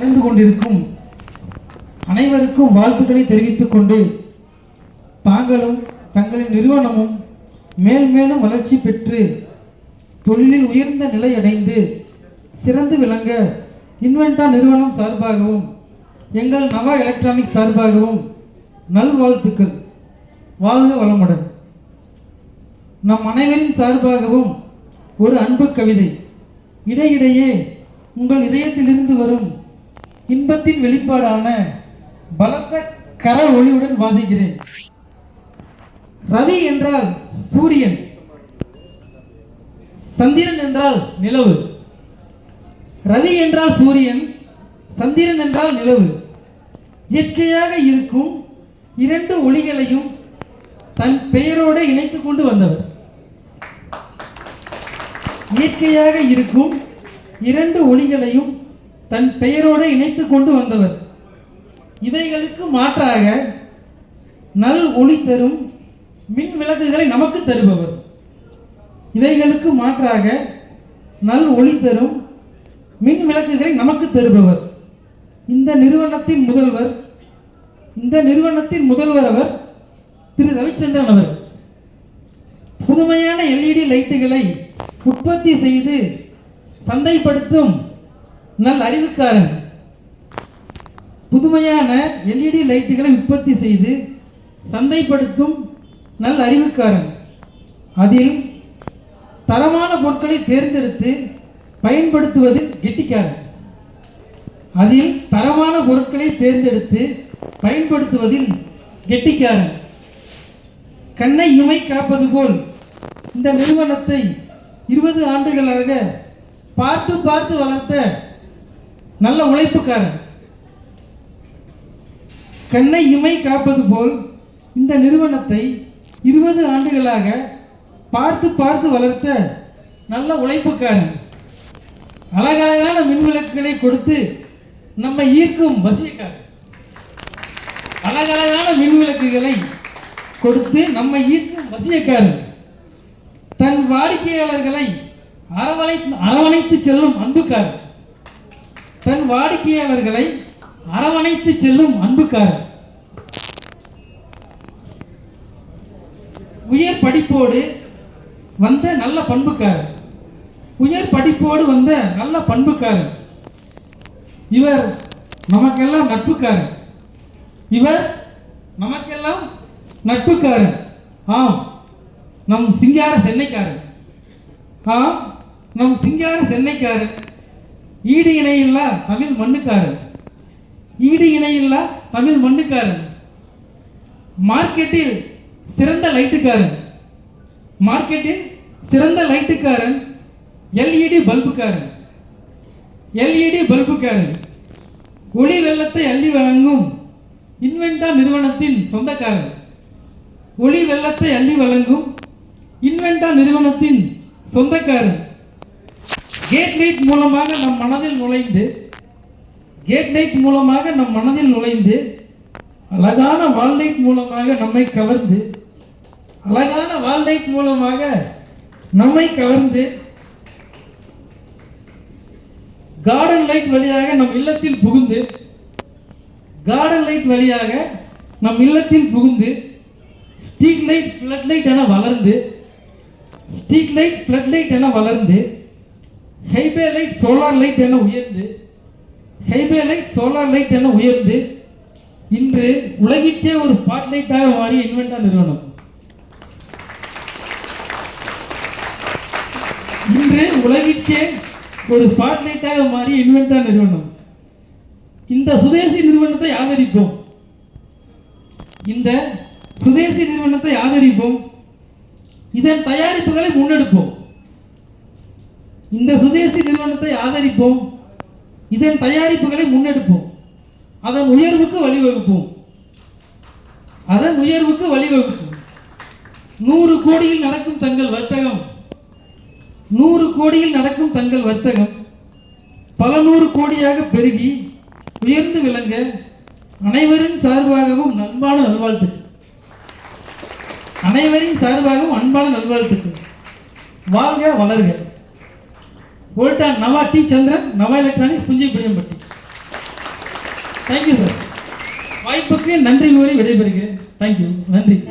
நடந்து கொண்டிருக்கும் அனைவருக்கும் வாழ்த்துக்களை தெரிவித்துக் கொண்டு தாங்களும் தங்களின் நிறுவனமும் மேல் மேலும் வளர்ச்சி பெற்று தொழிலில் உயர்ந்த நிலை அடைந்து சிறந்து விளங்க இன்வென்டா நிறுவனம் சார்பாகவும் எங்கள் நவா எலக்ட்ரானிக்ஸ் சார்பாகவும் நல்வாழ்த்துக்கள். வாழ்க வளமுடன். நம் அனைவரின் சார்பாகவும் ஒரு அன்பு கவிதை இடையிடையே உங்கள் இதயத்திலிருந்து வரும் இன்பத்தின் வெளிப்பாடான பலத்த கர ஒளியுடன் வாசிக்கிறேன். ரவி என்றால் சூரியன், சந்திரன் என்றால் நிலவு. ரவி என்றால் சூரியன், சந்திரன் என்றால் நிலவு. இயற்கையாக இருக்கும் இரண்டு ஒளிகளையும் தன் பெயரோடு இணைத்துக் கொண்டு வந்தவர். இயற்கையாக இருக்கும் இரண்டு ஒளிகளையும் தன் பெயரோடு இணைத்துக் கொண்டு வந்தவர். இவைகளுக்கு மாற்றாக நல் ஒளி தரும் மின் விளக்குகளை நமக்கு தருபவர். இவைகளுக்கு மாற்றாக நல் ஒளி தரும் மின் விளக்குகளை நமக்கு தருபவர். இந்த நிறுவனத்தின் முதல்வர் அவர் திரு ரவிச்சந்திரன் அவர். புதுமையான எல்இடி லைட்டுகளை உற்பத்தி செய்து சந்தைப்படுத்தும் நல் அறிவுக்காரன். புதுமையான எல்இடி லைட்டுகளை உற்பத்தி செய்து சந்தைப்படுத்தும் நல் அறிவுக்காரன். அதில் தரமான பொருட்களை தேர்ந்தெடுத்து பயன்படுத்துவதில் கெட்டிக்காரன். அதில் தரமான பொருட்களை தேர்ந்தெடுத்து பயன்படுத்துவதில் கெட்டிக்காரன். கண்ணை இமை காப்பது போல் இந்த நிறுவனத்தை 20 ஆண்டுகளாக பார்த்து பார்த்து வளர்த்த நல்ல உழைப்புக்காரன். கண்ணை இமை காப்பது போல் இந்த நிறுவனத்தை 20 ஆண்டுகளாக பார்த்து பார்த்து வளர்த்த நல்ல உழைப்புக்காரன். அழகழகான மின்விளக்குகளை கொடுத்து நம்மை ஈர்க்கும் வசியக்காரன். அழகழகான மின்விளக்குகளை கொடுத்து நம்மை ஈர்க்கும் வசியக்காரன். தன் வாடிக்கையாளர்களை அரவணைத்து செல்லும் அன்புக்காரன். தன் வாடிக்கையாளர்களை அரவணைத்து செல்லும் அன்புக்காரன். உயர் படிப்போடு வந்த நல்ல பண்புக்காரன். உயர் படிப்போடு வந்த நல்ல பண்புக்காரன். இவர் நமக்கெல்லாம் நட்புக்காரன். இவர் நமக்கெல்லாம் நட்புக்காரன். ஆம், நம் சிங்கார சென்னைக்காரன். ஆம், நம் சிங்கார சென்னைக்காரன். ஈடு இணையில்லா தமிழ் மண்ணுக்காரன். ஈடு இணையில்லா தமிழ் மண்ணுக்காரன். மார்க்கெட்டில் சிறந்த லைட்டுக்காரன். மார்க்கெட்டில் சிறந்த லைட்டுக்காரன். எல்இடி பல்புக்காரன். எல்இடி பல்புக்காரன். ஒளி வெள்ளத்தை அள்ளி வழங்கும் இன்வென்டா நிறுவனத்தின் சொந்தக்காரன். ஒளி வெள்ளத்தை அள்ளி வழங்கும் இன்வென்டா நிறுவனத்தின் சொந்தக்காரன். கேட் லைட் மூலமாக நம் மனதில் நுழைந்து அழகான வால்லைட் மூலமாக நம்மை கவர்ந்து கார்டன் லைட் வழியாக நம் இல்லத்தில் புகுந்து ஸ்ட்ரீட் லைட் ஃப்ளட் லைட் என வளர்ந்து ஹைபே லைட் சோலார் லைட் என உயர்ந்து இன்று உலகிற்கே ஒரு ஸ்பாட்லைட்டாக மாறிய இன்வென்டா நிறுவனம். இந்த சுதேசி நிறுவனத்தை ஆதரிப்போம். இதன் தயாரிப்புகளை முன்னெடுப்போம். அதன் உயர்வுக்கு வழிவகுப்போம். 100 கோடியில் நடக்கும் தங்கள் வர்த்தகம் பல 100 கோடியாக பெருகி உயர்ந்து விளங்க அனைவரின் சார்பாகவும் அன்பான நல்வாழ்த்துக்கள். வாழ்க வளர்க. ஓல்டா Nava T Chandran, Nava electronics, Punjaipuliyampatti. Thank you sir. வாய்ப்புக்கு நன்றி கூறி விடைபெறுகிறேன். தேங்க்யூ, நன்றி.